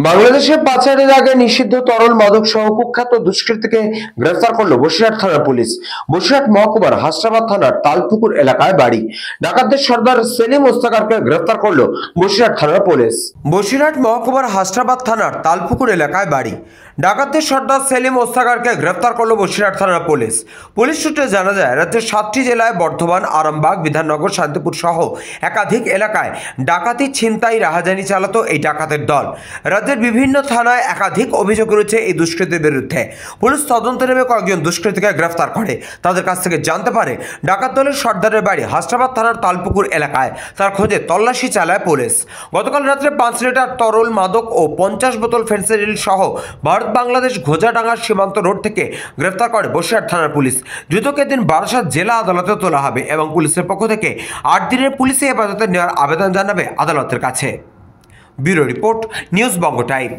বাংলাদেশে পাচারের আগে নিষিদ্ধ তরল মাদক সহ কুখ্যাত দুষ্কৃতীকে গ্রেফতার করল বসিরহাট থানার পুলিশ। বসিরহাট মহকুমার হাসনাবাদ থানার তালপুকুর এলাকায় বাড়ি ডাকাতদের সর্দার সেলিম ওস্তাকারকে গ্রেফতার করল বসিরহাট থানার পুলিশ। বসিরহাট মহকুমার হাসনাবাদ থানার তালপুকুর এলাকায় বাড়ি ডাকাতদের সর্দার সেলিম ওস্তাকারকে গ্রেফতার করল বসিরহাট থানার পুলিশ। পুলিশ সূত্রে জানা যায়, রাজ্যের 7টি জেলায় বর্ধমান, আরামবাগ, বিধাননগর, শান্তিপুর সহ একাধিক এলাকায় ডাকাতি, ছিনতাই, রাহাজানি চালাতো এই ডাকাতের দল। রাজ্যের বিভিন্ন থানায় একাধিক অভিযোগ রয়েছে এই দুষ্কৃতীর বিরুদ্ধে। পুলিশ তদন্তে নেমে কয়েকজন দুষ্কৃতীকে গ্রেফতার করে। তাদের কাছ থেকে জানতে পারে ডাকাত দলের সর্দারের বাড়ি হাসনাবাদ থানার তালপুকুর এলাকায়। তার খোঁজে তল্লাশি চালায় পুলিশ। গতকাল রাত্রে 5 লিটার তরল মাদক ও 50 বোতল ফেন্সিডিল সহ ভারত বাংলাদেশ ঘোজাডাঙ্গার সীমান্ত রোড থেকে গ্রেফতার করে বসিরহাট থানার পুলিশ। ধৃতকে দিন বারাসাত জেলা আদালতে তোলা হবে এবং পুলিশের পক্ষ থেকে 8 দিনের পুলিশি হেফাজতে নেওয়ার আবেদন জানাবে আদালতের কাছে। ব্যুরো রিপোর্ট, নিউজ বঙ্গ টাইম।